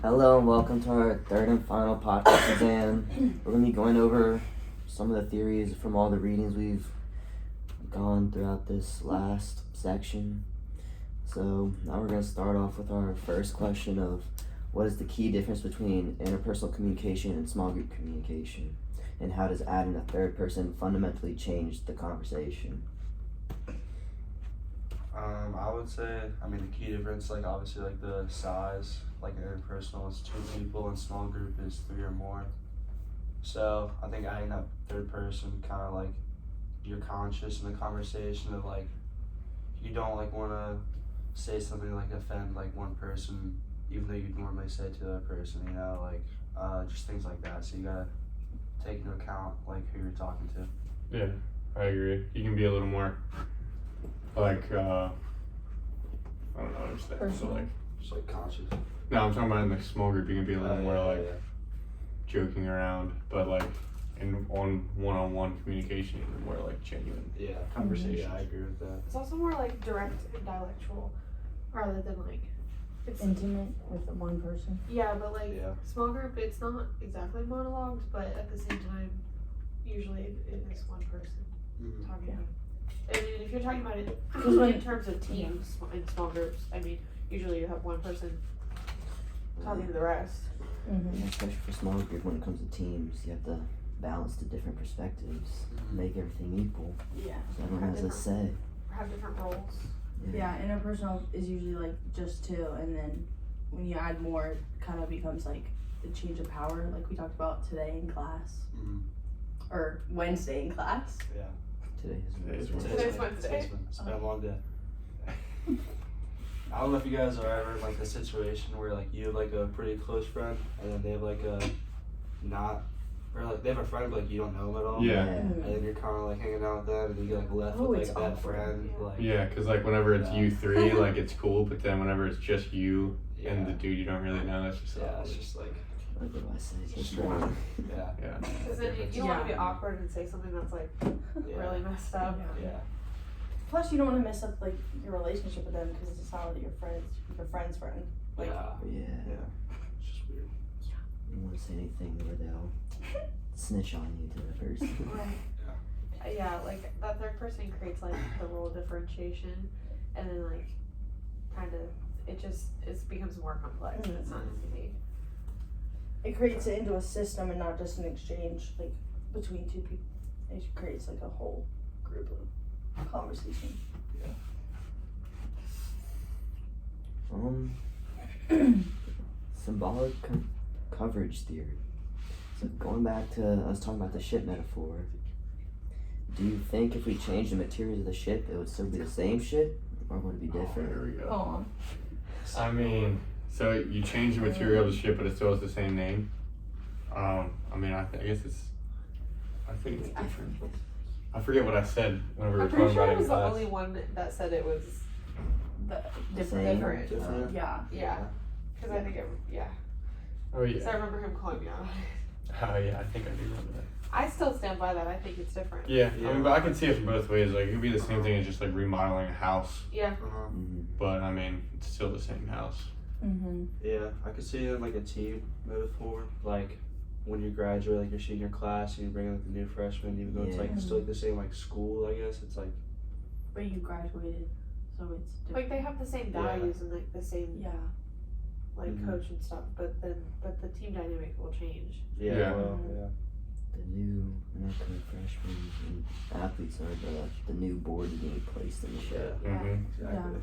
Hello and welcome to our third and final podcast exam. We're going to be going over some of the theories from all the readings we've gone throughout this last section. So now we're going to start off with our first question of what is the key difference between interpersonal communication and small group communication? And how does adding a third person fundamentally change the conversation? I would say, the key difference, obviously, the size, interpersonal is 2 people and small group is 3 or more. So, I think adding that third person, you're conscious in the conversation of, you don't, want to say something, offend, one person, even though you'd normally say to the other person, just things like that. So, you gotta take into account, who you're talking to. Yeah, I agree. You can be a little more, I don't know what I'm saying. So, Just, conscious. No, I'm talking about in the small group, you can be a little more, joking around, but, on one-on-one communication, you can be more, genuine conversation. Yeah, I agree with that. It's also more direct and dialectual rather than it's intimate with the one person. Yeah, but small group, it's not exactly monologues, but at the same time, usually it is one person talking. I mean, if you're talking about it in terms of teams in small groups, usually you have one person talking to the rest. Yeah, especially for small group, when it comes to teams, you have to balance the different perspectives, make everything equal. Yeah. So everyone has a say. Have different roles. Yeah, interpersonal is usually just 2, and then when you add more, it kind of becomes the change of power, like we talked about today in class, or Wednesday in class. Yeah. Today's Wednesday. It's been a long day. I don't know if you guys are ever in the situation where you have a pretty close friend and then they have they have a friend but you don't know them at all. Yeah. And then you're kind of hanging out with them and you get left with that awkward. friend. Yeah, because whenever it's you 3, it's cool, but then whenever it's just you and the dude you don't really know, it's just it's just What do I say? Just yeah. Because then you don't want to be awkward and say something that's really messed up. Yeah. Plus, you don't want to mess up your relationship with them because it's not really your friend's friend. Yeah. It's just weird. You don't want to say anything where they'll snitch on you to the person. Right. Yeah, that third person creates the role differentiation, and then it becomes more complex. And it's not as easy. It creates it into a system and not just an exchange between 2 people. It creates a whole group of conversation. Symbolic coverage theory. So going back to, I was talking about the ship metaphor. Do you think if we changed the materials of the ship, it would still be the same ship, or would it be different? There we go. Oh. So you change the material of the ship, but it still has the same name. I guess I think it's different. I forget what I said whenever we were I'm talking pretty sure about I it was in the class. only one that said it was Different. Different? Yeah. Yeah. Because I think Oh because I yeah. remember him calling me out. Oh yeah, I think I do remember that. I still stand by that. I think it's different. Yeah, but I can see it from both ways. It could be the same thing as just remodeling a house, Yeah. but it's still the same house. Yeah, I could see it in a team metaphor. When you graduate, your senior class, and you bring in the new freshmen, even though it's still the same school. I guess it's But you graduated, so it's different. They have the same values and the same coach and stuff, but the team dynamic will change. Yeah. The new, not the freshmen and athletes are the new board being placed in the ship. Exactly.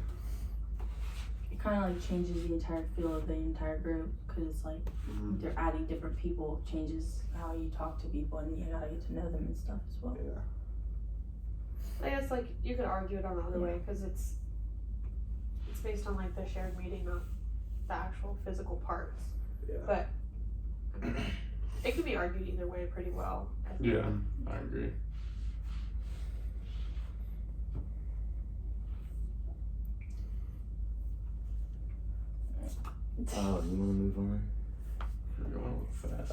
It kind of changes the entire feel of the entire group because it's they're adding different people, changes how you talk to people and how you get to know them and stuff as well. Yeah. I guess you could argue it another way because it's based on the shared meeting of the actual physical parts. Yeah. But it can be argued either way pretty well. I think. Yeah, I agree. Oh, you want to move on? We're going a little fast.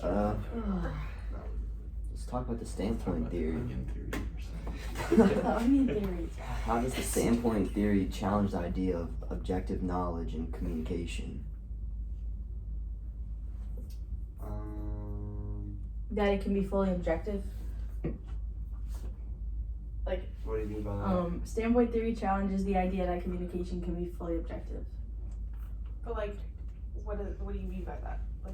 Let's talk about the standpoint theory. Onion theories. How does the standpoint theory challenge the idea of objective knowledge and communication? that it can be fully objective. What do you mean by that? Standpoint theory challenges the idea that communication can be fully objective. But like, what do you mean by that? Like,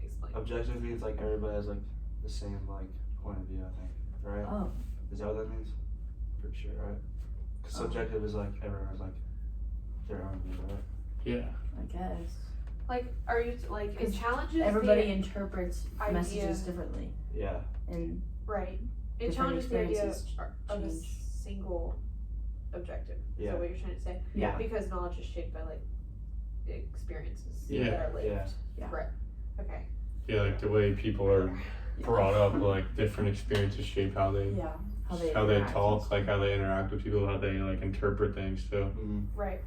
explain. Objective means like everybody has like the same like point of view, I think, right? Oh. Is that what that means? Pretty sure, right? Because subjective is like everyone has like their own view, right? Yeah. I guess. Like, are you like it challenges Everybody the interprets idea. messages differently, Yeah. and right? It different challenges the idea experiences of a change. single objective. Is Yeah. that what you're trying to say? Yeah. Because knowledge is shaped by like experiences Yeah. that are lived. Yeah. Right. Okay. Yeah, like the way people are brought up, like different experiences shape how they yeah, how they interact. talk, like how they interact with people, how they like interpret things. So Right.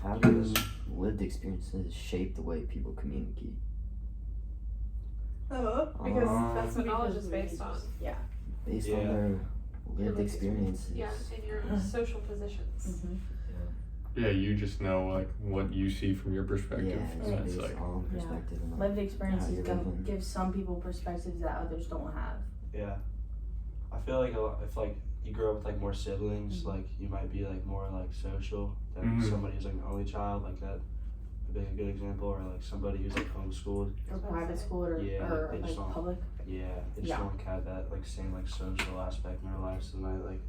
How do lived experiences shape the way people communicate? Because that's what Knowledge is based on. Yeah. Based Yeah. on their lived lived experiences. Yeah, in your social positions. Mm-hmm. yeah, you just know like what you see from your perspective. Yeah, and it's that's based like on perspective. And Lived how experiences you're living. give some people perspectives that others don't have. Yeah. I feel like a lot, if like you grow up with like more siblings, like you might be like more like social than somebody who's like an only child, like that would be a good example, or like somebody who's like homeschooled. Or private school or, Yeah, or they like just don't- public. Yeah, they just Yeah. don't have that like same like social aspect in their lives, so they like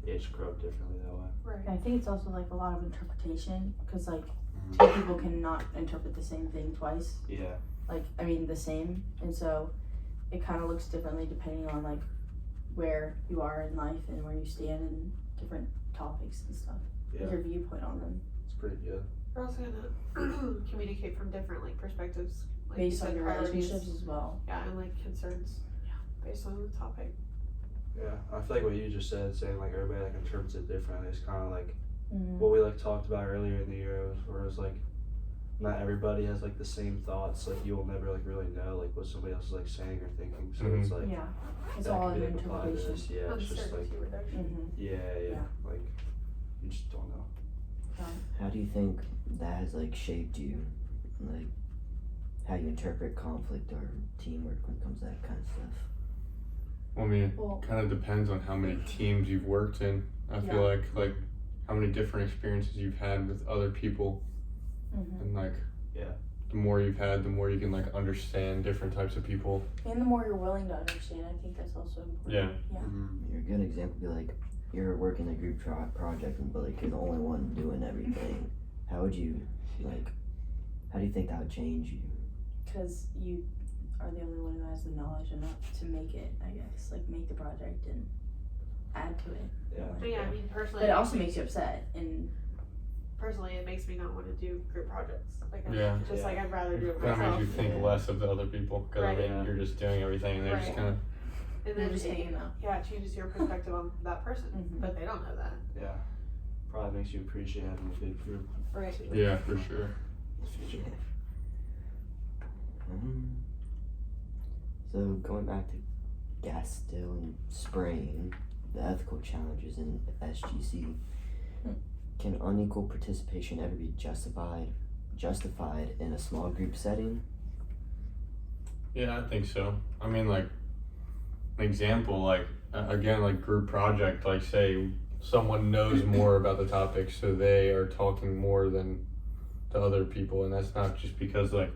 they just grow up differently that way. Right. I think it's also like a lot of interpretation because like Mhm. two people cannot interpret the same thing twice. Yeah. Like I mean the same, and so it kind of looks differently depending on like where you are in life and where you stand in different topics and stuff. Yeah. Your viewpoint on them It's pretty good. We're also gonna communicate from different like perspectives, like you based on said, your priorities. relationships as well. Yeah, and like concerns. Based on the topic. Yeah. I feel like what you just said, saying like everybody like interprets it differently, is kind of like Mm-hmm. what we like talked about earlier in the year, where it was like not everybody has like the same thoughts. Like you will never like really know like what somebody else is like saying or thinking. So it's like Yeah, it's that all could an be like applied to interpretation. this. Yeah, it's just like Uncertainty reduction. yeah. Yeah. Like you just don't know. How do you think that has like shaped you? Like how you interpret conflict or teamwork when it comes to that kind of stuff? I mean, Well, it kind of depends on how many teams you've worked in. I feel like how many different experiences you've had with other people, and like the more you've had, the more you can like understand different types of people. and the more you're willing to understand, I think that's also important. Yeah. Yeah. Your good example would be like you're working a group project but like you're the only one doing everything. How would you like? How do you think that would change you? Because you are the only one who has the knowledge enough to make it, I guess, like make the project and add to it. Yeah. But yeah, I mean personally. But it also makes you upset, and personally, it makes me not want to do group projects. Like, Yeah. just like I'd rather do it Kind of myself. makes you think less of the other people because Right. I mean you're just doing everything and they're just Right. kind of And you're then just hanging out. yeah, it changes your perspective on that person, Mhm. but they don't know that. Yeah. Probably makes you appreciate having a big group. Right. yeah for sure. in the future. So going back to gas still and spraying, the ethical challenges in SGC. Can unequal participation ever be justified in a small group setting? Yeah, I think so. I mean, like, an example, like, again, like group project, like, say someone knows more about the topic, so they are talking more than the other people, and that's not just because, like,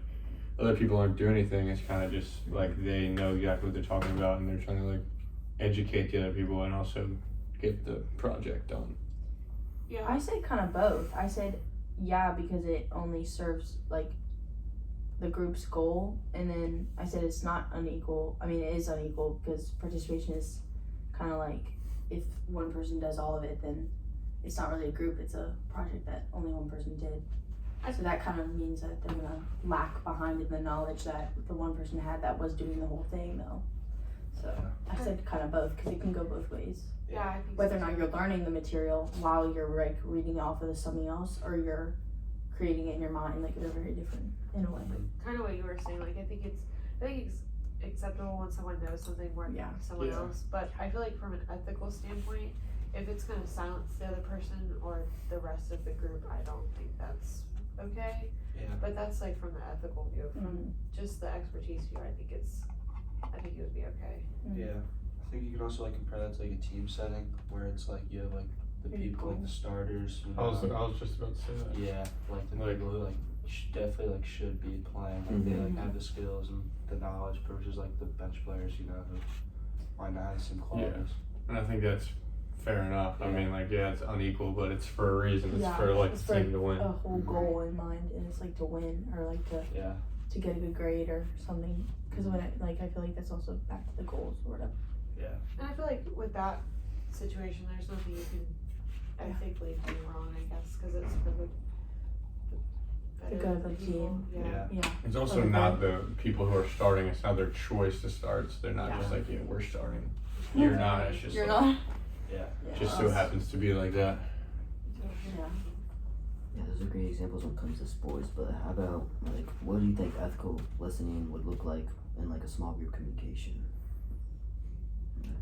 other people aren't doing anything, it's kind of just, like, they know exactly what they're talking about, and they're trying to, like, educate the other people and also get the project done. Yeah. I said kind of both. I said yeah because it only serves like the group's goal, and then I said it's not unequal. I mean, it is unequal because participation is kind of like if one person does all of it, then it's not really a group. It's a project that only one person did. So that kind of means that they're gonna lack behind in the knowledge that the one person had that was doing the whole thing, though. So I said kind of both because it can go both ways. Yeah, I think Whether so or not too. you're learning the material while you're like reading off of something else, or you're creating it in your mind, like they're very different in a way. Kind of what you were saying. Like I think it's acceptable when someone knows something more Yeah. than someone else. But I feel like from an ethical standpoint, if it's gonna silence the other person or the rest of the group, I don't think that's okay. Yeah. But that's like from the ethical view. From Mhm. just the expertise view, I think it would be okay. Yeah. I think you can also like compare that to like a team setting where it's like you have like the Very people like cool. the starters. You I know, was just about to say that. yeah, like the Like- people who like definitely like should be playing. Like they like Mhm. have the skills and the knowledge versus like the bench players. You know, who might not have the same qualities. And I think that's fair enough. I Yeah. mean, like, yeah, it's unequal, but it's for a reason. It's Yeah, for like it's the for team to win. a whole Mhm. goal in mind, and it's like to win or like Yeah. to get a good grade or something. Because when I feel like that's also back to the goals or whatever. Yeah. And I feel like with that situation, there's nothing you can ethically do wrong, I guess, because it's for the better good of the people. team. Yeah. Yeah. It's also Okay. not the people who are starting. It's not their choice to start. So they're not just like, yeah, we're starting. You're not. It's just You're like, not. Yeah. just so happens to be like that. Yeah. Yeah, those are great examples when it comes to sports, but how about, like, what do you think ethical listening would look like in, like, a small group communication?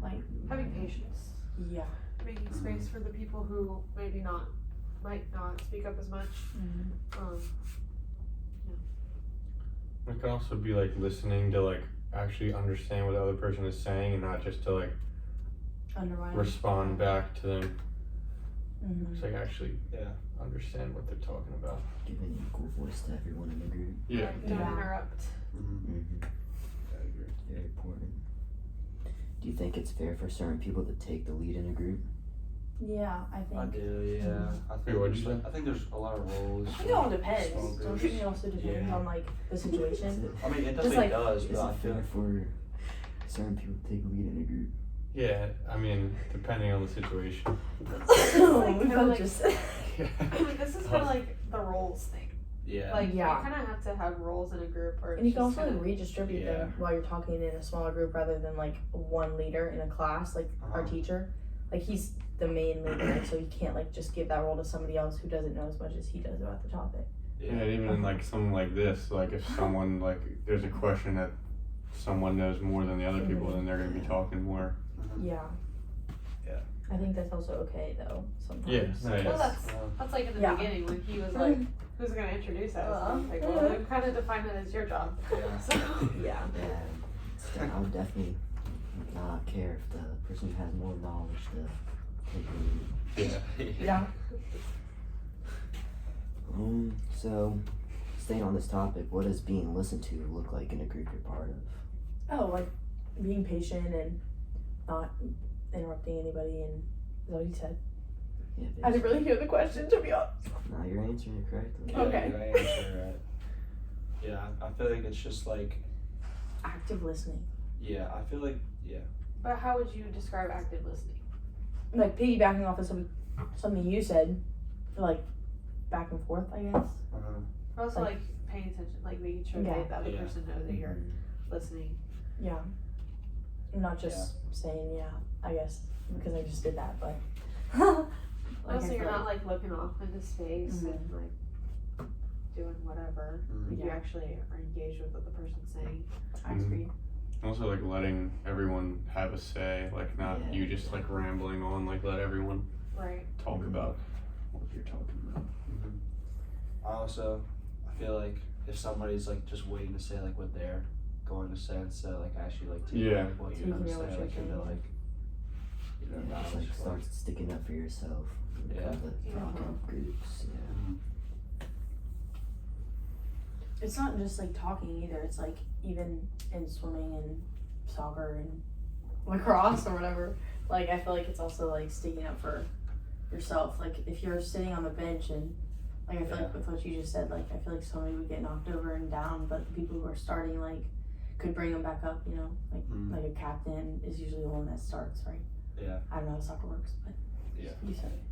Like, Having patience, yeah. making space for the people who might not speak up as much. Mm-hmm. It can also be like listening to like actually understand what the other person is saying and not just to like Undermine. respond back to them. Mm-hmm. It's like actually Yeah. understand what they're talking about. Give an equal voice to everyone in the group. Yeah. Like, don't Yeah. interrupt. Mm-hmm. I agree. Very important. Do you think it's fair for certain people to take the lead in a group? Yeah, I think. I do. Yeah. I think. Wait, what'd you I think there's a lot of roles. I think it all in depends. small Don't groups. you think it also depends Yeah. on like the situation? I mean, it Just definitely like- does, Is but I it feel fair for certain people to take the lead in a group? Yeah, I mean, depending on the situation. like- We kinda both like- just. This is kind of like the roles thing. yeah. Like Yeah. you kind of have to have roles in a group, or And you it's can just also kinda- like redistribute Yeah. them while you're talking in a smaller group rather than like one leader in a class, like our Uh-huh. teacher. Like he's the main leader, so you can't like just give that role to somebody else who doesn't know as much as he does about the topic. Yeah, and even in like something like this, like if someone like there's a question that someone knows more than the other people, then they're gonna be talking more. Yeah. Yeah. I think that's also okay though, sometimes. Yeah, no, Well, that's Uh, that's like in the Yeah. beginning when he was like, "Who's gonna introduce us?" And I'm like, well, then kind of define it as your job. yeah. So Yeah. Yeah, I would definitely not care if the person who has more knowledge to take the lead. Yeah. Yeah. So, staying on this topic, what does being listened to look like in a group you're part of? Oh, like being patient and not interrupting anybody, and is that what he said? Yeah, I didn't really hear the question, to be honest. No, you're answering it correctly. Yeah, Okay. your answer, right. Yeah, I feel like it's just like, Active listening. yeah, I feel like, But how would you describe active listening? Like piggybacking off of something you said, like back and forth, I guess. Or also Like- like paying attention, like making sure Yeah. that the other Yeah. person knows that you're Mhm. listening. Yeah. And not just saying yeah, I guess, because I just did that, but. like, Also, I you're feel not like looking off into space Mhm. and like doing whatever. Like you Yeah. actually are engaged with what the person's saying. I agree. Also, like letting everyone have a say, like not Yeah. you just like rambling on. Like let everyone Right. talk about what you're talking about. I feel like if somebody's like just waiting to say like what they're going to say instead of like actually like taking Yeah. like, what Taking you're going to what say you're like into saying. like, you know, Yeah, just knowledge. like start sticking up for yourself. When it Yeah. comes to talking groups. Yeah. It's not just like talking either. It's like even in swimming and soccer and lacrosse or whatever. Like I feel like it's also like sticking up for yourself. Like if you're sitting on the bench and like I feel like with what you just said, like I feel like somebody would get knocked over and down, but the people who are starting like could bring them back up. You know, like like a captain is usually the one that starts, right? Yeah. I don't know how soccer works, but Yeah. you said it.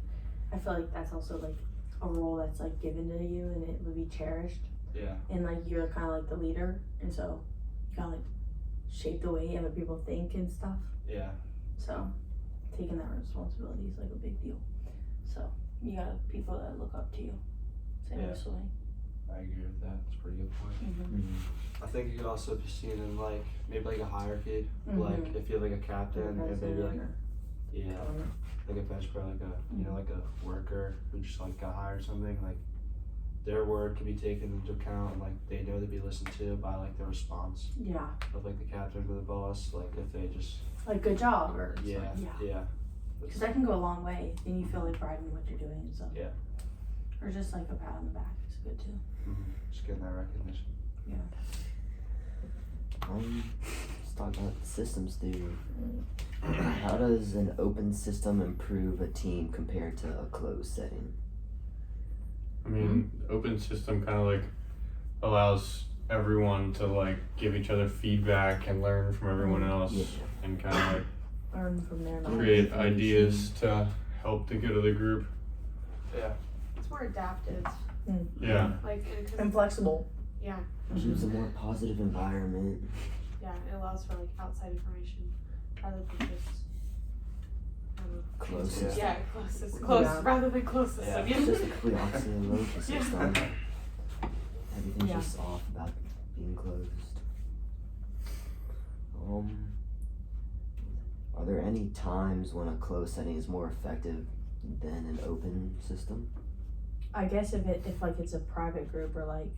I feel like that's also like a role that's like given to you and it would be cherished. Yeah. And like you're kind of like the leader, and so you kind of like shape the way other people think and stuff. Yeah. So taking that responsibility is like a big deal. So you got people that look up to you. Same Yeah. with swimming. I agree with that. That's a pretty good point. Mm-hmm. I think you could also be seen in like maybe like a hierarchy. Mhm. Like if you have like a captain and maybe like yeah, Um, like a bench player, like a you know like a worker who just like got hired or something. Like their word can be taken into account, and like they know to be listened to by like the response Yeah. of like the captain or the boss. Like if they just Like good job or yeah. Because that can go a long way. Then you feel like pride in what you're doing and stuff. Yeah. Or just like a pat on the back is good too. Just getting that recognition. Let's talk about systems theory. How does an open system improve a team compared to a closed setting? I mean, open system kind of like allows everyone to like give each other feedback and learn from everyone else, Yeah. and kind of like Learn from their knowledge. create ideas to help the good of the group. It's more adaptive. Yeah. Like, and 'cause And flexible. yeah, Keeps a more positive environment. yeah, it allows for like outside information rather than just. I don't know. Closed Yeah. system. Yeah, close Yeah. rather than closed Yeah. system. It's just a complete opposite of open Yeah. system. Everything's Yeah. just off about being closed. Are there any times when a closed setting is more effective than an open system? I guess if like it's a private group or like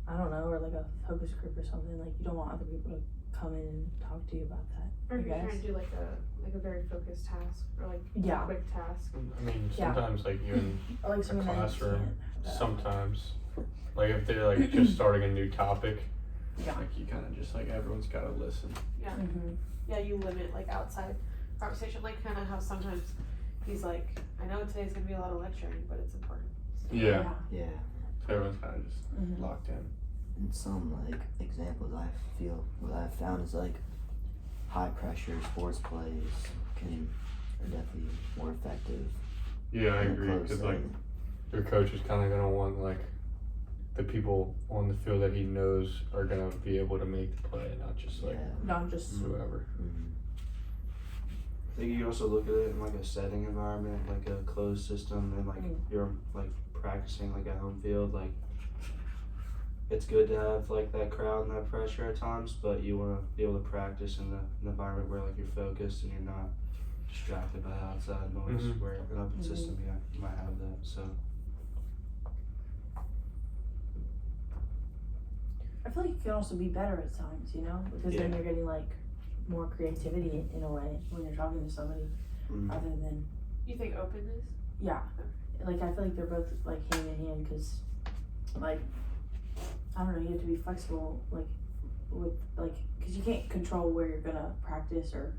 I don't know, or like a focus group or something, like you don't want other people to come in and talk to you about that. Or if you're I trying guess. to do like a very focused task or like Yeah. a quick task. I mean, Yeah. sometimes like even Or like something that you classroom, can't have that. sometimes like if they're like just starting a new topic, Yeah. like you kind of just like everyone's got to listen. Mm-hmm. Yeah, you limit like outside conversation, like kind of how sometimes he's like, I know today's gonna be a lot of lecturing, but it's important. Yeah. Yeah. So everyone's kind of just Mm-hmm. locked in. And some like examples I feel what I've found is like high pressure sports plays are definitely more effective. Yeah, I in a agree. closed Because like setting. your coach is kind of gonna want like the people on the field that he knows are gonna be able to make the play, not just like Not just whoever. Mhm. I think you can also look at it in like a setting environment, like a closed system, and like you're like practicing like at home field. Like it's good to have like that crowd and that pressure at times, but you want to be able to practice in an environment where like you're focused and you're not distracted by outside noise. Mhm. Where an open system, you might have that. So I feel like it can also be better at times, you know? Because then you're getting like more creativity in a way when you're talking to somebody rather than You think openness? like I feel like they're both like hand in hand because like I don't know, you have to be flexible like with like because you can't control where you're gonna practice or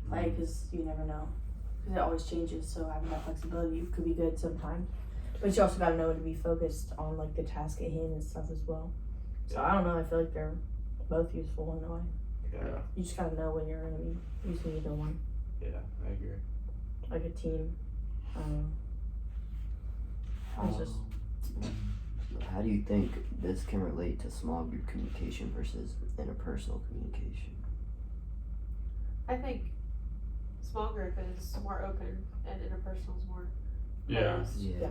play because you never know because it always changes, so having that flexibility could be good sometimes, but you also gotta know to be focused on like the task at hand and stuff as well. So I don't know, I feel like they're both useful in a way. yeah, You just gotta know when you're gonna be using either one, I agree. like a team. I don't know. It's just How do you think this can relate to small group communication versus interpersonal communication? I think small group is more open and interpersonal is more Yeah. closed. Yeah.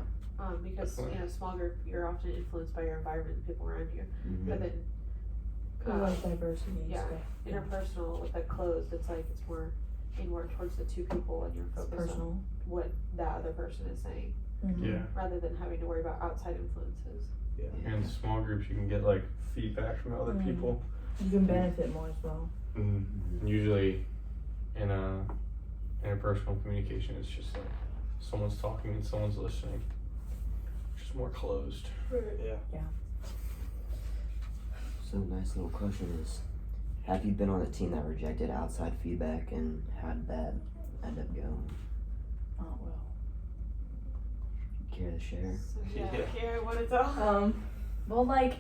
Because small group you're often influenced by your environment and people around you, Mhm. but then like diversity and yeah. stuff. interpersonal with that closed, it's like it's more inward towards the two people and you're It's focused on personal. what that other person is saying Mhm. Yeah. rather than having to worry about outside influences. And small groups, you can get like feedback from other Mhm. people. You can benefit more as well. And Mhm. usually, in a interpersonal communication, it's just like someone's talking and someone's listening. Just more closed. Yeah. So nice little question is, have you been on a team that rejected outside feedback and how did that end up going? Oh well. Care to share? So Yeah. yeah, what it's all. Well, like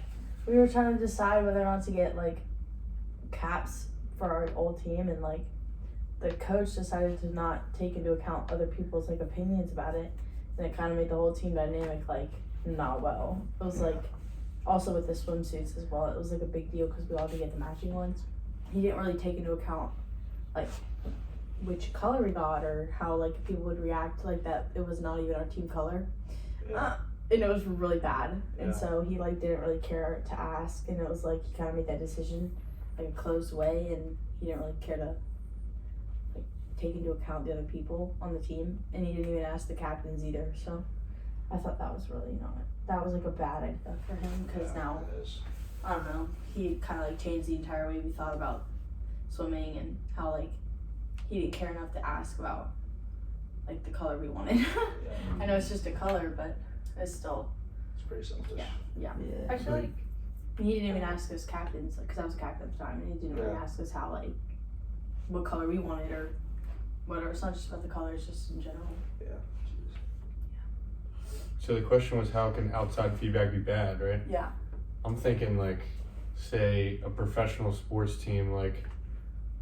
we were trying to decide whether or not to get like caps for our old team, and like the coach decided to not take into account other people's like opinions about it, and it kind of made the whole team dynamic like not well. It was like also with the swimsuits as well. It was like a big deal because we all had to get the matching ones. He didn't really take into account like which color we got or how like people would react like that. It was not even our team color. Yeah. And it was really bad, and Yeah. so he like didn't really care to ask, and it was like he kind of made that decision like a closed way, and he didn't really care to like take into account the other people on the team, and he didn't even ask the captains either. So I thought that was really not that was like a bad idea for him because now It is. I don't know, he kind of like changed the entire way we thought about swimming and how like he didn't care enough to ask about like the color we wanted. Yeah. I know it's just a color, but it's still, It's pretty selfish. Yeah. Yeah. I feel like he didn't even ask us captains, like, cause I was captain at the time, and he didn't even Yeah. ask us how like what color we wanted or whatever. It's not just about the colors, just in general. Yeah. Jeez. So the question was, how can outside feedback be bad, right? Yeah. I'm thinking like, say a professional sports team, like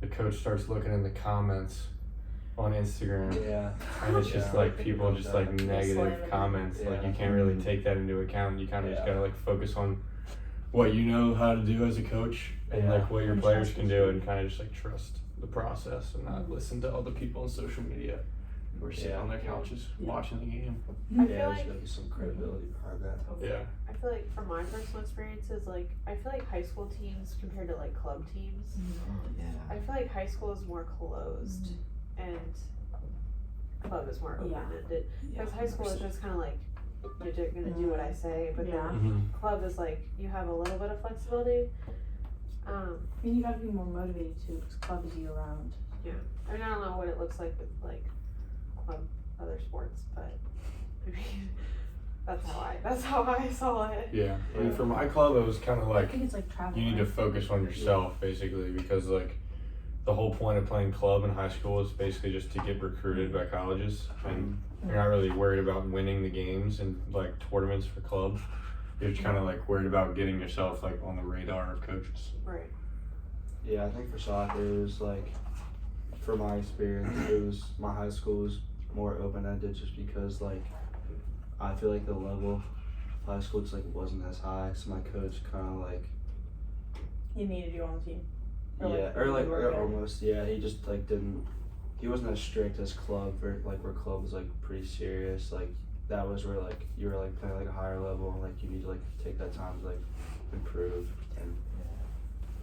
the coach starts looking in the comments on Instagram, Yeah. and it's just Yeah. like people just like Slamming negative it. comments. Like you Yeah. can't really take that into account. You kind of just Yeah. gotta like focus on what you know how to do as a coach and Yeah. like what your And players trust can each do, and kind of just like trust the process and not listen to all the people on social media who are sitting Yeah. on their couches Yeah. watching the game. I Yeah, feel there's like gotta be some credibility behind that. Yeah. I feel like from my personal experiences, like I feel like high school teams compared to like club teams, Oh, yeah. I feel like high school is more closed and club is more open ended. Because high school is just kind of like you're just gonna do what I say, but Yeah. then club is like you have a little bit of flexibility. I mean, you gotta be more motivated too, because club is year round. I mean, I don't know what it looks like with like club other sports, but I mean that's how I saw it. Yeah. I mean, for my club, it was kind of I like think it's like travel. you need to right? focus on yourself basically, because like the whole point of playing club in high school is basically just to get recruited by colleges, and you're not really worried about winning the games and like tournaments for clubs. You're just kind of like worried about getting yourself like on the radar of coaches. Right. Yeah, I think for soccer it was like, from my experience, it was my high school was more open ended just because like I feel like the level of high school just like wasn't as high, so my coach kind of like He needed you on the team. Or, yeah, like, or like you were or good. almost yeah, he just like didn't, he wasn't as strict as club, or like where club was like pretty serious. Like that was where like you were like playing like a higher level and like you need to like take that time to like improve. And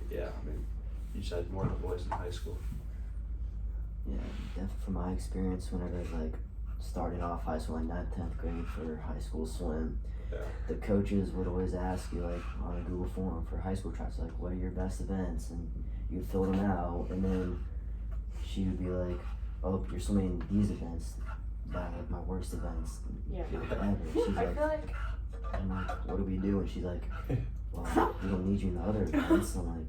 yeah, I mean you just had more of the boys in high school. Yeah, definitely from my experience, whenever I was like starting off high school, like 9th, 10th grade for high school swim, Yeah. the coaches would always ask you like on a Google form for high school tryouts, like what are your best events, and you'd fill them out, and then she would be like, oh, you're swimming these events, that are like my worst events Yeah. ever. She's I like, feel like I'm like, what do we do? And she's like, well, we don't need you in the other events. I'm like,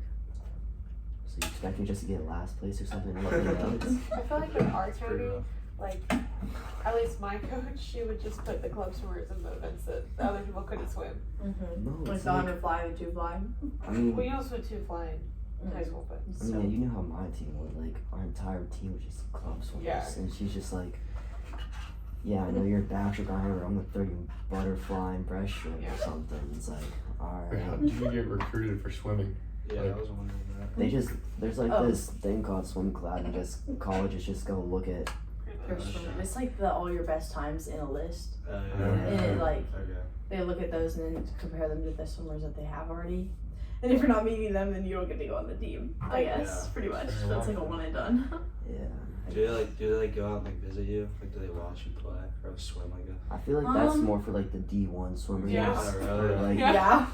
so you expect me just to get last place or something? I'm like, yeah. I feel like with our Pretty county, rough. like at least my coach, she would just put the club swimmers in the events that the other people couldn't swim. Mm-hmm. No, Like it's the like, 100 fly, the 2 fly. I mean, Well, you also two flying in high school, but I mean, yeah, you know how my team was. Like, our entire team was just club swimmers. Yeah. And she's just like, yeah, I know you're a backstroke runner, I'm gonna throw you butterfly and breaststroke Yeah. or something. It's like, How alright. did you get recruited for swimming? Yeah, Like- I was wondering that. They just, there's like Oh. this thing called Swim Cloud, and just colleges just go look at. For sure. It's like the all your best times in a list. Yeah. And it, like, Okay. they look at those and then compare them to the swimmers that they have already. And if you're not meeting them, then you don't get to go on the team. I guess, Yeah. pretty much. Yeah. That's like a one and done. Yeah. Do they like go out and like visit you? Like do they watch you play or swim? I guess. I feel like that's Um, more for like the D1 swimmers. Yeah. Oh, really? Or, like, Yeah.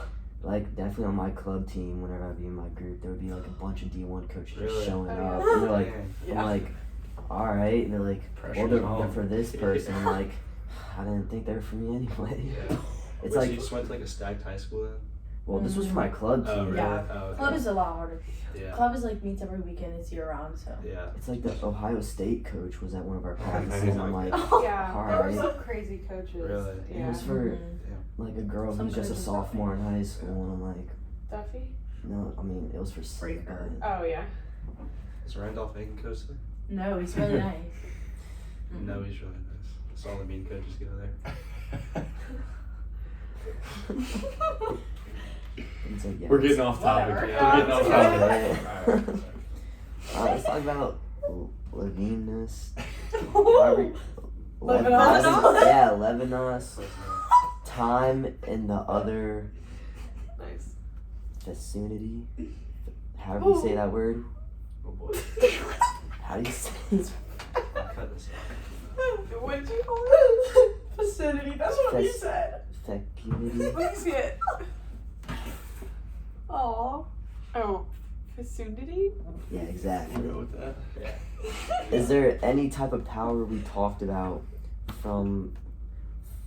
like definitely on my club team, whenever I'd be in my group, there would be like a bunch of D1 coaches Really? just showing Oh, up. yeah. And they're like, Dang. I'm like, alright. And they're like, Pressure's well, they're on. for this person. I'm like, I didn't think they were for me anyway. Yeah. It's Wait, so like, you just went to like a stacked high school then? well, this was for my club team. Oh, really? Yeah. Oh, okay. Club is a lot harder. Yeah. Club is like meets every weekend. It's year round, so. Yeah. It's like the Ohio State coach was at one of our practices. And I'm like, yeah, there were Alright. some crazy coaches. Really? it Yeah. was for Mhm. like a girl Some who's just a coaches sophomore in high school, and I'm like, Duffy? no, I mean, it was for Breaker. Oh yeah. Is Randolph Aiken coach there? No, he's really nice. No, he's really nice. That's all the mean coaches go there. It's like, yeah. We're getting off topic. Whatever. We're Yeah. getting off Yeah. topic. Let's talk about Levinas. Levinas? Yeah, Levinas. Time and the other Nice. vicinity. However you say that word. Oh boy. How do you say this? I'll cut this out. What did you call it? Vicinity. That's what he Vis- said. Fecundity. Let me see it. Oh. Oh. Fecundity? Yeah, exactly. Go with that. Is there any type of power we talked about from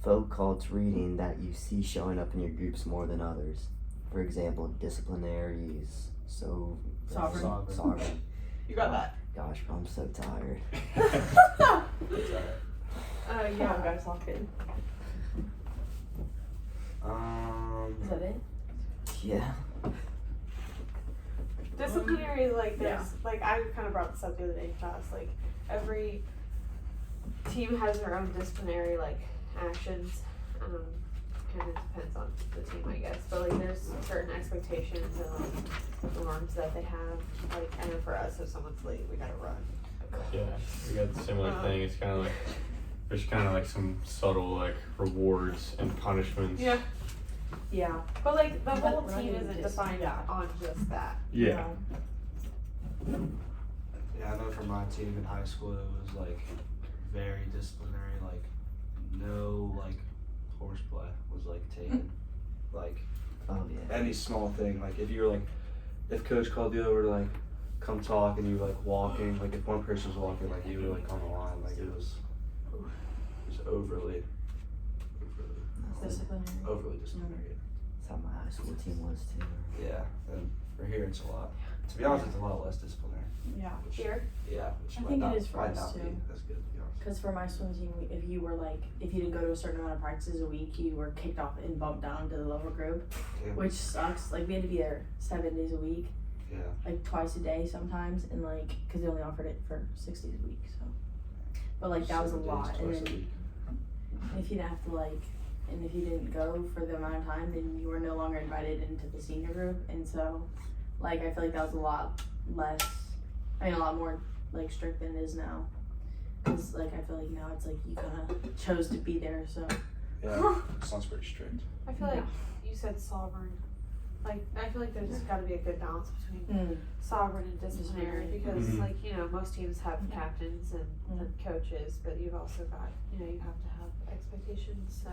Foucault's reading that you see showing up in your groups more than others? For example, disciplinaries, Sovereign. sovereign. You got that. Gosh, I'm so tired. It's alright. Yeah, guys, lock in. Is that it? Yeah. Disciplinary, like there's, like I kind of brought this up the other day in class. Like every team has their own disciplinary like actions. Kind of depends on the team, I guess. But like there's certain expectations and like norms that they have. Like, and then for us, if someone's late, we gotta run. Yeah, we got the similar thing. It's kind of like there's kind of like some subtle like rewards and punishments. Yeah. Yeah. But like the But whole we're not team doing isn't this. defined Yeah. on just that. Yeah. Yeah, I know for my team in high school it was like very disciplinary, like no like horseplay was like taken. Like Oh yeah. any small thing, like if you were like if coach called you over to like come talk and you were like walking, like if one person was walking, like you were like on the line, like it was overly Disciplinary. disciplinary. That's how my high school team was too. Yeah, and for here it's a lot. To be honest, it's a lot less disciplinary. Yeah. Which, Here? yeah, which I might think it not, is for might us, not be too. as good, to be honest. Because for my swim team, if you were like, if you didn't go to a certain amount of practices a week, you were kicked off and bumped down to the lower group, Yeah. which sucks. Like, we had to be there 7 days a week, Yeah. like twice a day sometimes, and like, because they only offered it for 6 days a week, so. But like, that was a 7 days, lot. And twice a then week. if you didn't have to like, and if you didn't go for the amount of time, then you were no longer invited into the senior group. And so, like, I feel like that was a lot less, I mean, a lot more like strict than it is now. Cause like, I feel like now it's like you kind of chose to be there, so. Yeah, sounds pretty strict. I feel like you said sovereign. Like I feel like there's got to be a good balance between sovereign and disciplinary because Mhm. like you know most teams have captains and coaches, but you've also got you know you have to have expectations. So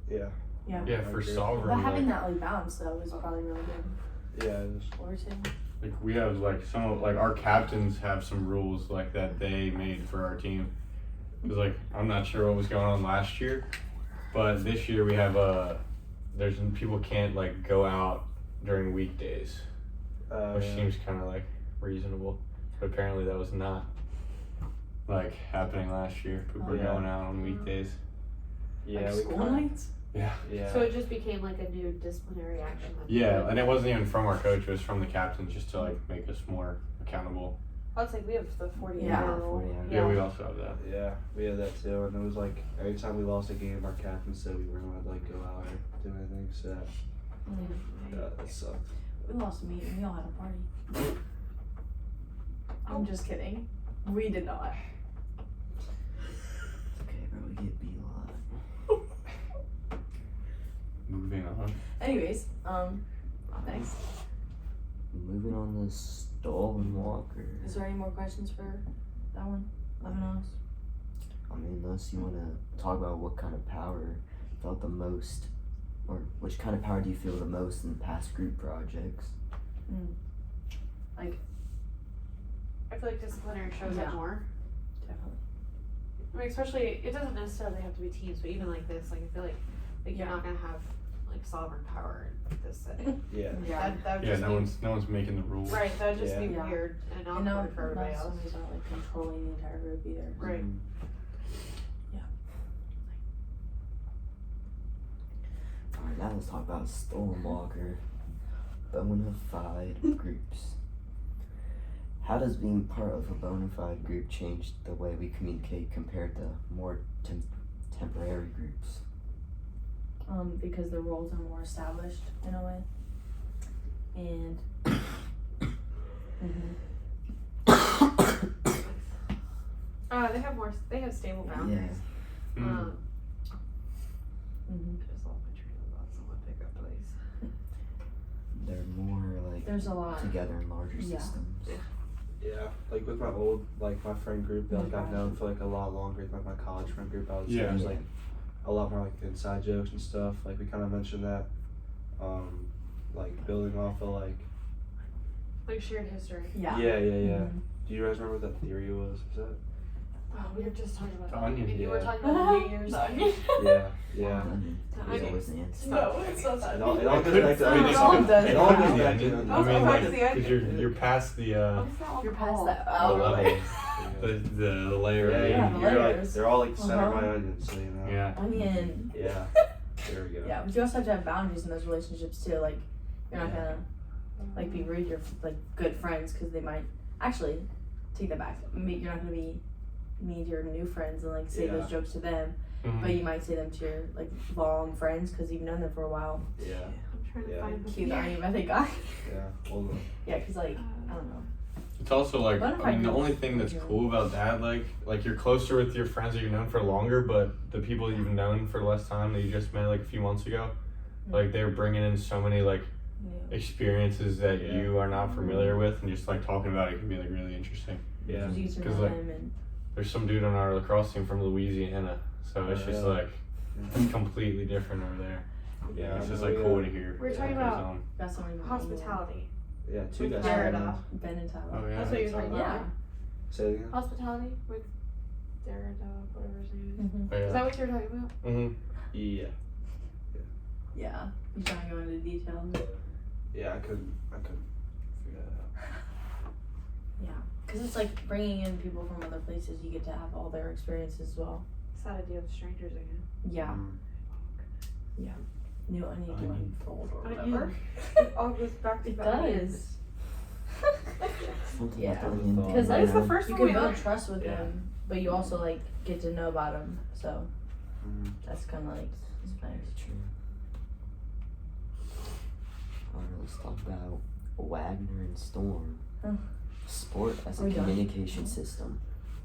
Yeah. Yeah. Yeah, for Okay. sovereign. But having like, that like balance though is probably really good. Yeah, it is. What were you saying? like we have like some of like our captains have some rules like that they made for our team. Cause like I'm not sure what was going on last year, but this year we have there's people can't like go out during weekdays, which Yeah. seems kind of like reasonable. But apparently that was not like happening last year. People were Yeah. going out on weekdays. Yeah, like we school kinda- nights? Yeah. Yeah. so it just became like a new disciplinary action. That Yeah, and it wasn't even from our coach. It was from the captains, just to like make us more accountable. Well, it's like we have the 40 Yeah. hour rule. 40 hour. Yeah, we also have that. Yeah, we had that too, and it was like every time we lost a game, our captain said we weren't allowed to like go out or do anything. So yeah, that sucked. We lost a meeting. We all had a party. I'm just kidding. We did not. It's okay, bro. We get beat a lot. Moving on. Anyways, next. Moving on to Stolen Walker. Is there any more questions for that one? Lebanon? I mean, unless you want to talk about what kind of power felt the most, or which kind of power do you feel the most in past group projects? I feel like disciplinary shows Yeah. up more. Definitely. I mean, especially it doesn't necessarily have to be teams, but even like this, like I feel like you're Yeah. not gonna have like sovereign power in this setting. Yeah. Yeah. That would Yeah, just no one's making the rules. be right. That would just be Yeah. weird and And awkward for everybody not else. somebody's not like controlling the entire group either. Right. Alright, now let's talk about Stolen Walker. Bona fide groups. How does being part of a bona fide group change the way we communicate compared to more temporary groups? Because the roles are more established in a way. And They have stable boundaries. Mm. I just lost my train of thought. Someone pick up, please. They're more like there's a lot. together in larger Yeah. systems. Yeah, like with my old, like my friend group, like I've known for like a lot longer than my college friend group. I would say Yeah. there's like a lot more like inside jokes and stuff. Like we kind of mentioned that, like building off of Like shared history. Yeah. yeah. Mhm. Do you guys remember what that theory was? Is that? Oh, we were just talking about The that. onion, And you were yeah. talking about the New Year's. Yeah, yeah. He's always the answer. No, it's not that. It all goes could- back to I mean, onions. it all does. It all goes Yeah, back to onions. I mean, back like, to the because you're past the You're past that. the Oh, level, the layer. Yeah, Yeah, you're the like layers. they're all like centered Uh-huh. by onions, so you know. Yeah. onion. Yeah. There we go. Yeah, but you also have to have boundaries in those relationships too. Like, you're not Yeah. gonna like be rude to your like good friends because they might actually take that back. You're not gonna be mean to your new friends and like say Yeah. those jokes to them, Mhm. but you might say them to your like long friends because you've known them for a while. Yeah. I'm trying to Yeah. find the Cute theory. onion method guy. Yeah. Well, Yeah, because like I don't know. It's also like, What if I mean, the I only do- thing that's Yeah. cool about that, like you're closer with your friends that you've known for longer, but the people you've known for less time that you just met like a few months ago, like they're bringing in so many like Yeah. experiences that Yeah. you are not familiar with, and just like talking about it can be like really interesting. yeah. Because you get to 'Cause, know like, them and There's some dude on our lacrosse team from Louisiana, so it's Oh, just really? like it's completely different over there. Yeah. It's I just know, like yeah. cool to hear. We're talking like, about got someone hospitality. Yeah. Two With guys. Derrida. Ben and Tyler. Oh yeah. That's what you're talking about. Yeah. right? Say it again. Hospitality with Derrida, whatever his name is. Mm-hmm. Oh, Is yeah. that what you're talking about? Mhm. Yeah. Yeah. You trying to go into details? Yeah. I couldn't figure that out. Yeah. Because it's like bringing in people from other places. You get to have all their experiences as well. It's that idea of strangers again. Yeah. Mm. New onion Onion. doing fold or Onion. whatever. It all goes back to It the onions. does. Something Yeah. about the onion. Because That is the Yeah. first you one can we build learned. trust with Yeah. them, but you also like get to know about them. So Mm. that's kind of like it's nice. True. Alright, let's talk about Wagner and Storm. Oh. Sport as Are a we done? communication system.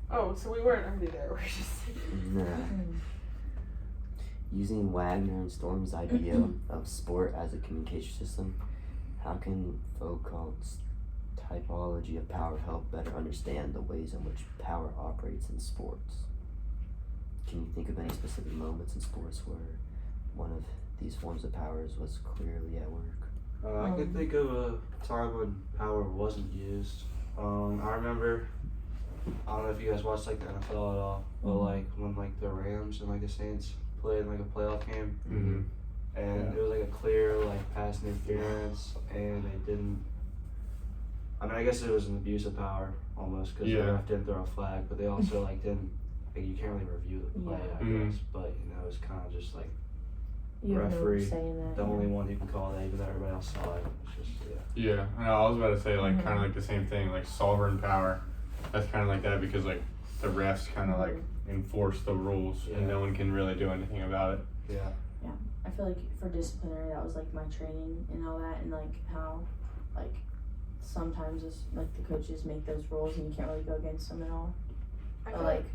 Oh, so we weren't already there. We're just. Nah. Mm. Using Wagner and Storm's idea of sport as a communication system, how can Foucault's typology of power help better understand the ways in which power operates in sports? Can you think of any specific moments in sports where one of these forms of powers was clearly at work? I could think of a time when power wasn't used. I remember, I don't know if you guys watched like the NFL at all, but like when like the Rams and like the Saints played in like a playoff game, Mhm. and it was like a clear like pass interference, and they didn't. I mean, I guess it was an abuse of power almost because Yeah. the ref didn't throw a flag, but they also like didn't. Like, you can't really review the play, Yeah. I Mhm. guess, but you know, it's kind of just like You have no Referee, say in that. the yeah. only one who can call that, even though everybody else saw it. It's just yeah. Yeah, I know, I was about to say like Mhm. kind of like the same thing, like sovereign power. That's kind of like that because like the refs kind of like enforce the rules and Yeah. no one can really do anything about it. Yeah. I feel like for disciplinary, that was like my training and all that, and like how, like, sometimes it's like the coaches make those rules and you can't really go against them at all. I Or feel like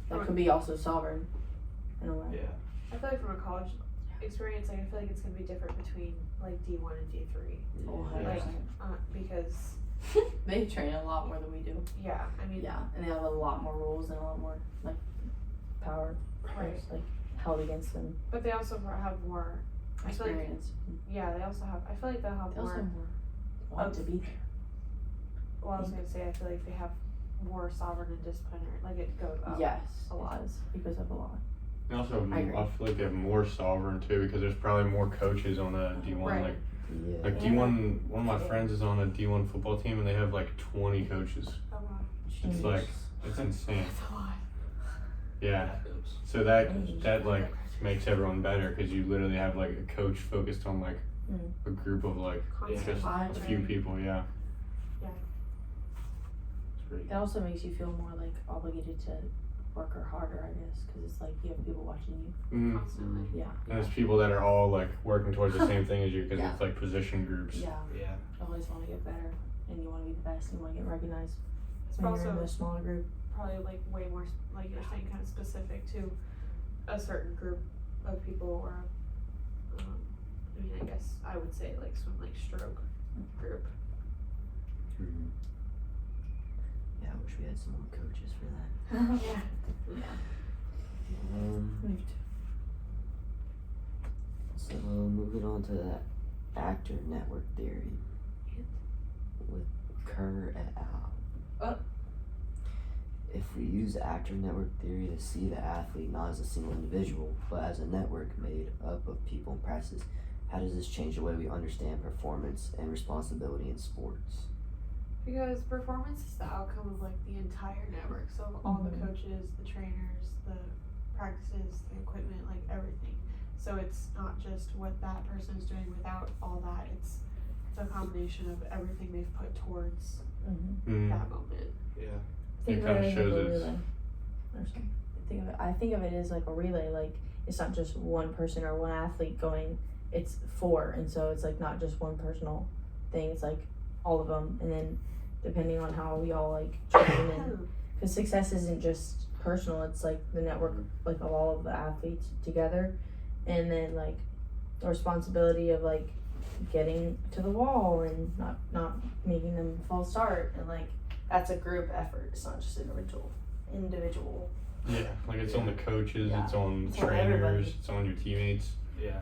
that could be also sovereign in a way. Yeah. I feel like from a college experience, like I feel like it's gonna be different between like D1 and D3, Oh, Yeah. like because They train a lot more than we do. yeah, I mean Yeah, and they have a lot more rules and a lot more like power, right, that's, like held against them. but they also have more. I feel like Experience. yeah, they also have. I feel like they'll have They also more. have more want to be there. Well, I was gonna say I feel like they have more sovereign and disciplinary. Like it goes up. Yes, a lot. it does because of a lot. They also have I agree. I feel like they have more sovereign too because there's probably more coaches on a D1. Right. Like Yeah. like D1, one of my friends is on a D1 football team and they have like 20 coaches. Oh wow, It's like it's insane. that's a lot. Yeah. So that like makes everyone better because you literally have like a coach focused on like a group of like Constant just a monitoring. few people. Yeah. It's pretty. It also makes you feel more like obligated to work harder, I guess, because it's like you have people watching you. Mm. Constantly. Yeah. And there's people that are all like working towards the same thing as you because Yeah. it's like position groups. Yeah. Yeah. You always want to get better, and you want to be the best, and you want to get recognized. It's When you're in also a smaller group. probably like way more like you're saying, kind of specific to a certain group of people or. I mean, I guess I would say like swim like stroke group. Mhm. Yeah, I wish we had some more coaches for that. Yeah. Yeah. Um, Me too. So moving on to the actor network theory with Kerr et al. If we use actor network theory to see the athlete not as a single individual, but as a network made up of people and practices, how does this change the way we understand performance and responsibility in sports? Because performance is the outcome of like the entire network. So of all the coaches, the trainers, the practices, the equipment, like everything. So it's not just what that person is doing without all that. It's the combination of everything they've put towards that moment. Yeah. Think It of kinda it as shows like a it's- relay. Or something. I think of it as like a relay. Like it's not just one person or one athlete going. It's four, and so it's like not just one personal thing. It's like all of them, and then depending on how we all like train, and because success isn't just personal. It's like the network, like of all of the athletes together, and then like the responsibility of like getting to the wall and not making them false start, and like that's a group effort. It's not just individual. Yeah, like it's on the coaches, Yeah. it's on It's on trainers, everybody. it's on your teammates. Yeah.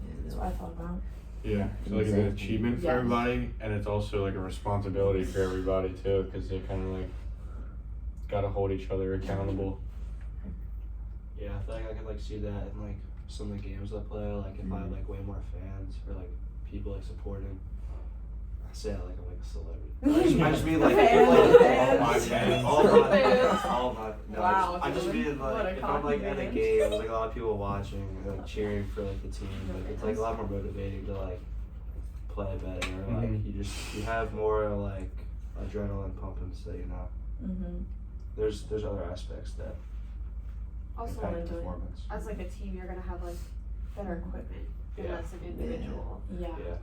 And, That's what I thought about. Yeah, so like it's an Exactly. achievement for Yes. everybody, and it's also like a responsibility for everybody too, because they kind of like gotta hold each other accountable. Yeah, I feel like I could like see that in like some of the games I play. Like if I have like way more fans or like people like supporting. I say it like I'm like a celebrity. I just mean like, Fans. all my fans, all my Fans. all my. No, Wow, I just mean what like a if I'm like at a compliment. game, there's like a lot of people watching and like cheering for like the team. Like it's like a lot more motivating to like play better. Or, like you have more like adrenaline pumping. So you know, Mm-hmm. there's other aspects that Also, impact enjoy it. performance. as like a team, you're gonna have like better equipment than Yeah. as an individual. Yeah. Yeah.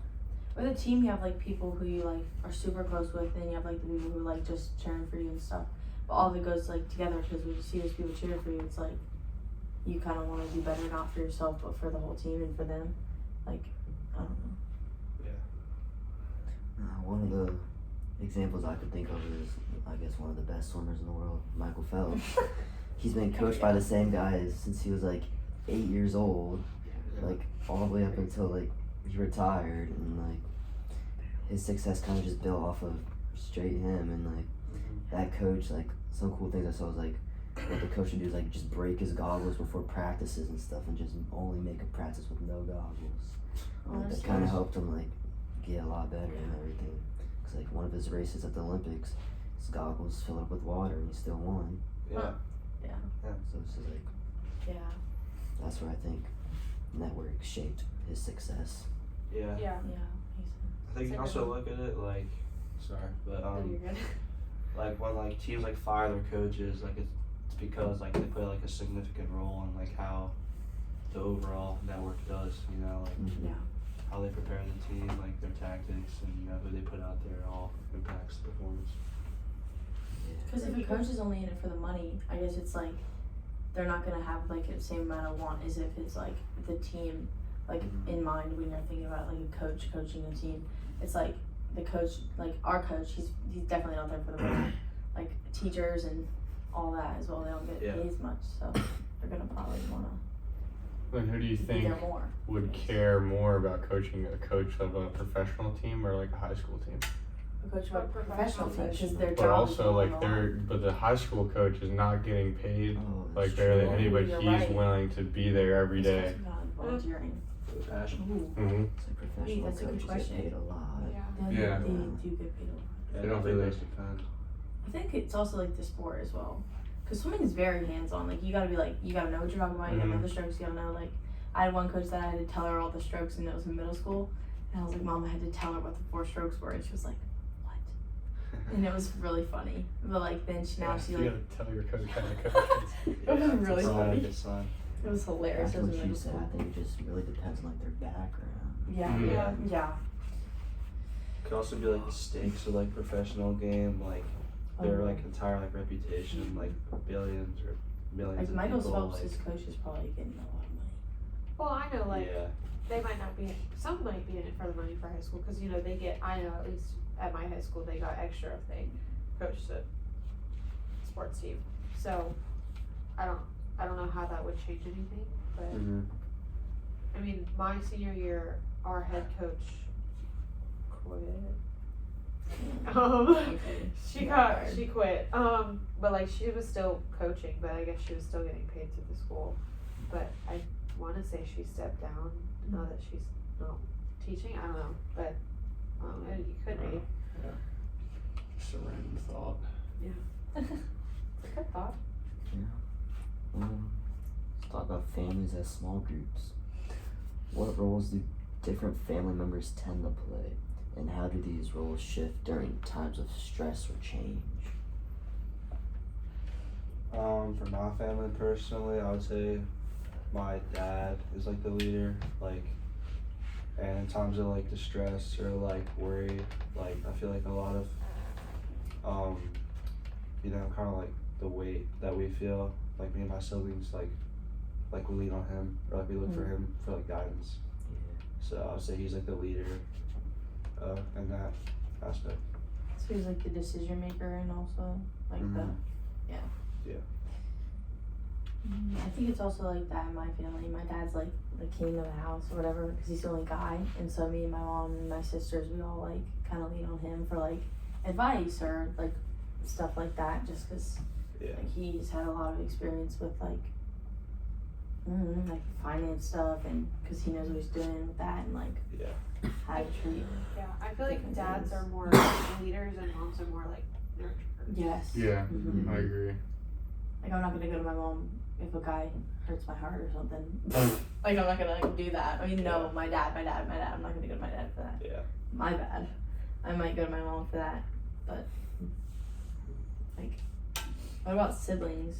With a team, you have like people who you like are super close with, and you have like the people who like just cheering for you and stuff. But all of it goes like together because when you see those people cheering for you, it's like you kind of want to do better, not for yourself, but for the whole team and for them. Like, I don't know. one of the examples I could think of is, I guess, one of the best swimmers in the world, Michael Phelps. He's been coached by the same guys since he was like 8 years old, like all the way up until like he retired, and like his success kind of just built off of straight him. And like that coach, like some cool things I saw was like what the coach would do is like just break his goggles before practices and stuff, and just only make a practice with no goggles. Like, that kind of helped him like get a lot better and everything. Cause like one of his races at the Olympics, his goggles filled up with water and he still won. Yeah. So it's just like Yeah. that's where I think network shaped his success. Yeah. Yeah. Yeah. I think you can also look at it like, sorry, but No, you're good. like when like teams like fire their coaches, like it's because like they play like a significant role in like how the overall network does, you know, like Yeah. how they prepare the team, like their tactics, and you know who they put out there all impacts the performance. Because if a coach is only in it for the money, I guess it's like they're not gonna have like the same amount of want as if it's like the team like in mind when you're thinking about like a coach coaching a team. It's like the coach, like our coach, he's definitely not there for the money. Like teachers and all that as well, they don't get paid as much, so they're gonna probably wanna Then who do you be think there more. would care more about coaching a coach of a professional team or like a high school team? A coach of a But professional team because their But job is also going like on. but the high school coach is not getting paid Oh, like that's barely true. any, but You're he's right. willing to be there every It's day. also not volunteering. For the passion. Ooh. Mm-hmm. It's like professional that's a good coaches get question. paid a lot. Yeah. Yeah. They do get paid a lot. Yeah, They don't I think really- those depend. I think it's also like the sport as well, because swimming is very hands-on. Like you gotta be like, you gotta know what you're talking about. You gotta know the strokes. You gotta know like, I had one coach that I had to tell her all the strokes, and it was in middle school, and I was like, Mom, I had to tell her what the 4 strokes were, and she was like, what? And it was really funny. But like then she You like, gotta tell your coach how to coach. it was really It's not a funny. good sign. It was hilarious. That's It was what in you middle said. school. I think it just really depends on like their background. Yeah, Mhm. Yeah. yeah. Could also be like the stakes of like professional game, like their like entire like reputation, like billions or millions Like of Michael people. Phelps, Like, his coach is probably getting a lot of money. Well, I know like yeah, they might not be. Some might be in it for the money for high school because you know they get. I know at least at my high school they got extra if they coached a sports team. So I don't know how that would change anything, but mm-hmm. I mean, my senior year, our head coach quit. She quit. But like she was still coaching, but I guess she was still getting paid through the school. But I want to say she stepped down now that she's not teaching. I don't know, but it could be. Just a random thought. Good thought. Let's talk about families as small groups. What roles do different family members tend to play, and how do these roles shift during times of stress or change? For my family personally, I would say my dad is like the leader, like, and in times of like distress or like worry, like I feel like a lot of, kind of like the weight that we feel, like me and my siblings, like we lean on him, or like we look for him for like guidance. So I would say he's like the leader, in that aspect. So he's like the decision maker and also like I think it's also like that in my family. My dad's like the king of the house or whatever because he's the only guy, and so me and my mom and my sisters, we all like kind of lean on him for like advice or like stuff like that, just because like he's had a lot of experience with like finance stuff, and because he knows what he's doing with that and like how to treat. Yeah, I feel like dads are more leaders and moms are more like nurturers. Yes. Yeah, I agree. Like I'm not gonna go to my mom if a guy hurts my heart or something. Like I'm not gonna like do that. I mean, no, my dad. I'm not gonna go to my dad for that. Yeah. My bad. I might go to my mom for that, but like, what about siblings?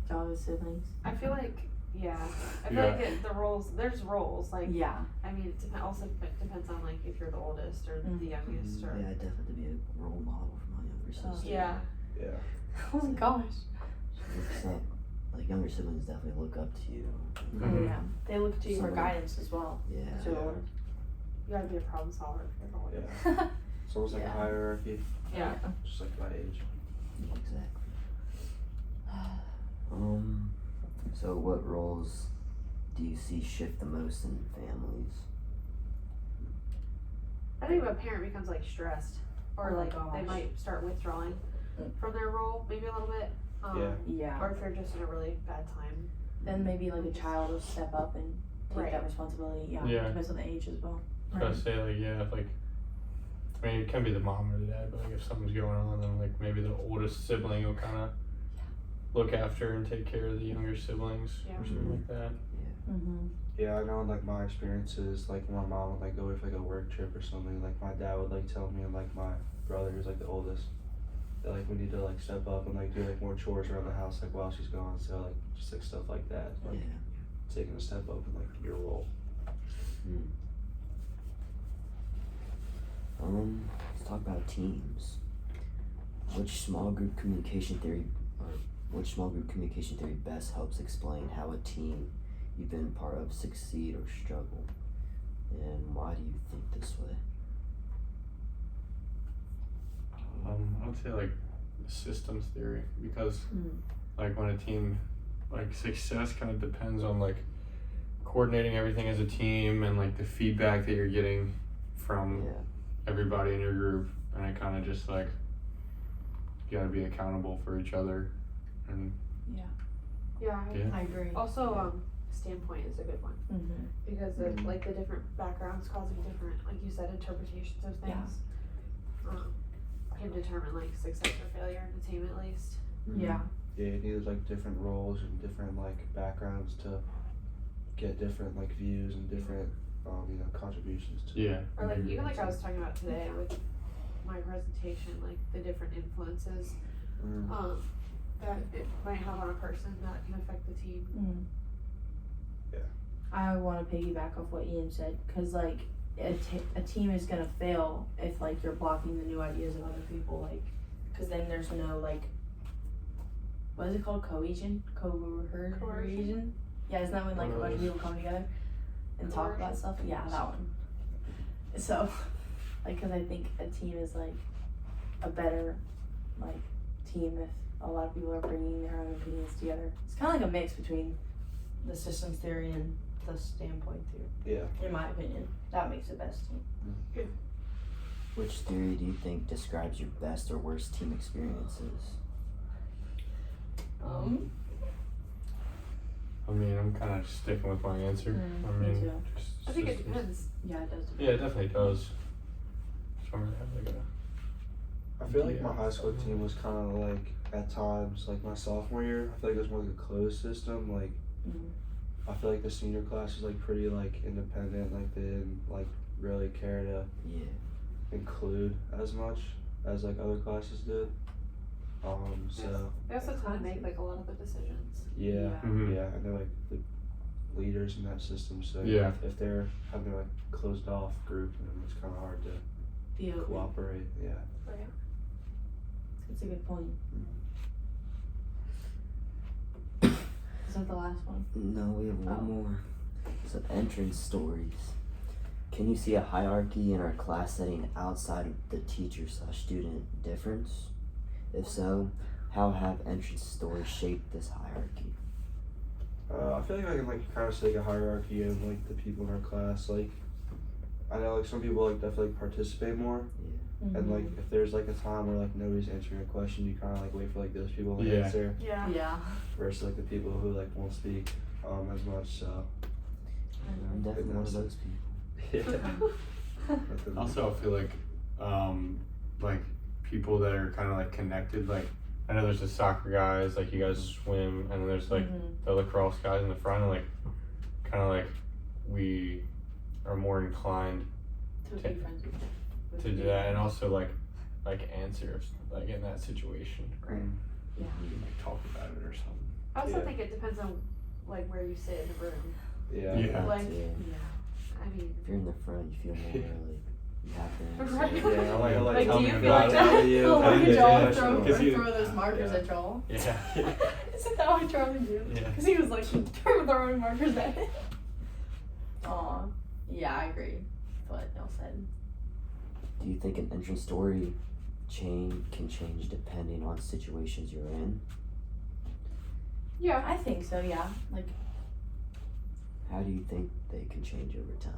Do y'all have siblings? I feel like I feel like the roles. There's roles like Yeah. I mean, it also depends on like if you're the oldest or the youngest or. Yeah, I'd definitely be a role model for my younger sister. Yeah. Oh my gosh. She looks up, like younger siblings definitely look up to you. Oh yeah. They look to you for Someone- guidance as well. Yeah. So You gotta be a problem solver if you're the oldest. Yeah. It's almost like Yeah. a hierarchy, Yeah. just like by age. Exactly. So what roles do you see shift the most in families? I think if a parent becomes like stressed or Oh my like they gosh. might start withdrawing from their role maybe a little bit. Yeah. Or if they're just in a really bad time. Then maybe like a child will step up and take that responsibility. Yeah. Yeah. Depends on the age as well. I was gonna say if like I mean it can be the mom or the dad, but like if something's going on, then like maybe the oldest sibling will kind of look after and take care of the younger siblings or something like that. Mm-hmm. Yeah, I know in like my experiences, like when my mom would like go for like a work trip or something, like my dad would like tell me and like my brother who's like the oldest that like we need to like step up and like do like more chores around the house like while she's gone. So like just like stuff like that, like taking a step up in like your role. Let's talk about teams. Which small group communication theory best helps explain how a team you've been part of succeed or struggle? And why do you think this way? I'd say like systems theory, because like when a team, like success kind of depends on like coordinating everything as a team and like the feedback that you're getting from everybody in your group, and it kind of just like you gotta be accountable for each other. And I agree. Also, standpoint is a good one Mm-hmm. because of like the different backgrounds causing different, like you said, interpretations of things. Can determine like success or failure in the team at least. Yeah. Yeah, you need like different roles and different like backgrounds to get different like views and different contributions to. Or like even like I was talking about today with my presentation, like the different influences that it might have on a person that can affect the team. I want to piggyback off what Ian said, because like a team is gonna fail if like you're blocking the new ideas of other people, like, because then there's no like, what is it called, cohesion? Cohesion? Yeah, isn't that when like a bunch of people come together and talk about stuff? Yeah, that one. So, like, because I think a team is like a better like team if a lot of people are bringing their own opinions together. It's kind of like a mix between the systems theory and the standpoint too. Yeah. In my opinion, that makes the best team. Which theory do you think describes your best or worst team experiences? I mean, I'm kind of sticking with my answer. I me mean, too. I think it depends. Yeah, it does. Yeah, it definitely does. Just don't really have like I feel like my high school team was kind of like, at times, like my sophomore year, I feel like it was more like a closed system. Like, I feel like the senior class was like pretty like independent. Like they didn't like really care to Yeah. include as much as like other classes did. So They also tend to make like a lot of the decisions. yeah, Mhm. yeah, and they're like the leaders in that system. So Yeah. if they're having like closed off group, then it's kind of hard to Yeah, cooperate. Yeah. it's a good point. Is that the last one? No, we have one Oh. more. So entrance stories. Can you see a hierarchy in our class setting outside of the teacher/student difference? If so, how have entrance stories shaped this hierarchy? I feel like I can like kind of see like a hierarchy of like the people in our class. Like, I know like some people like definitely participate more, and like if there's like a time where like nobody's answering a question, you kind of like wait for like those people to Yeah. answer Yeah. Yeah. versus like the people who like won't speak as much. So I'm definitely one of those people. yeah. Also, I feel like people that are kind of like connected. Like I know there's the soccer guys, like you guys swim, and then there's like the lacrosse guys in the front. And, like kind of like we are more inclined To be friends with to do that, and also like answer if, like in that situation. Yeah. You can like talk about it or something. I also Yeah. think it depends on like where you sit in the room. Yeah. Yeah. Like, Yeah. I mean, If you're in the front, you feel more like you have to answer. Right. Yeah, I like Like, tell do me you feel about like it. that? How do you? Oh, how do look you at y'all do throw, that? Cause you- throw those markers Yeah. at y'all. Yeah. Isn't that what Charlie did? Yeah. Because he was like throwing markers at it. Aw. Yeah, I agree with what y'all said. Do you think an entrance story can change depending on situations you're in? yeah. I think so, yeah. Like, How do you think they can change over time?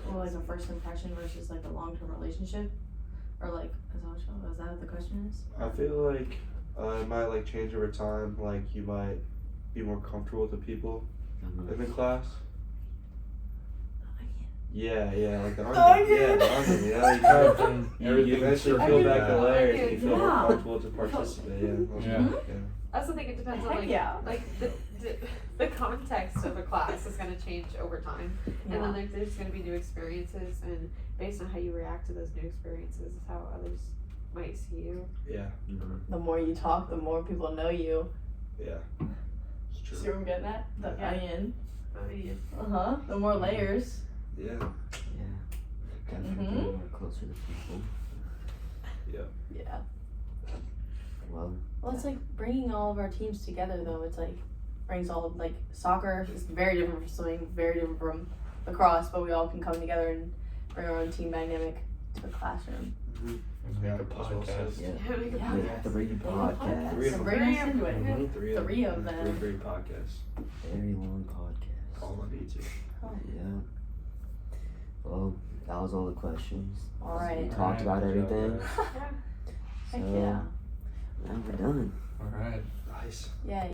well, like a first impression versus like a long-term relationship? Or like, is that what the question is? I feel like it might like change over time. Like you might be more comfortable with the people in the class. Yeah, like the argument. Yeah, the argument. Yeah, you kind of you Everything eventually circles peel back back. the layers and you feel Yeah. more comfortable to participate. Yeah. I also think it depends on Heck like yeah. the context of the class is gonna change over time, and then like there's gonna be new experiences, and based on how you react to those new experiences is how others might see you. Yeah, The more you talk, the more people know you. yeah. It's See true. what I'm getting at? The Yeah. onion. I mean, Uh-huh. The more layers. Yeah. Yeah. Definitely getting more closer to people. Yeah. Well, Well, it's like bringing all of our teams together, though. It's like brings all like soccer is very different from swimming, very different from lacrosse, but we all can come together and bring our own team dynamic to the classroom. And make a That's well said. podcast. yeah. Yeah. We have 3 podcasts. Three of So them. bring us into it. Mhm. Three Three of them. Three great podcasts. Very long podcast. All on YouTube. Yeah. Well, that was all the questions. All We right. talked about Good job, everything. guys. Heck So, yeah. now we're done. All right. Nice. Yeah.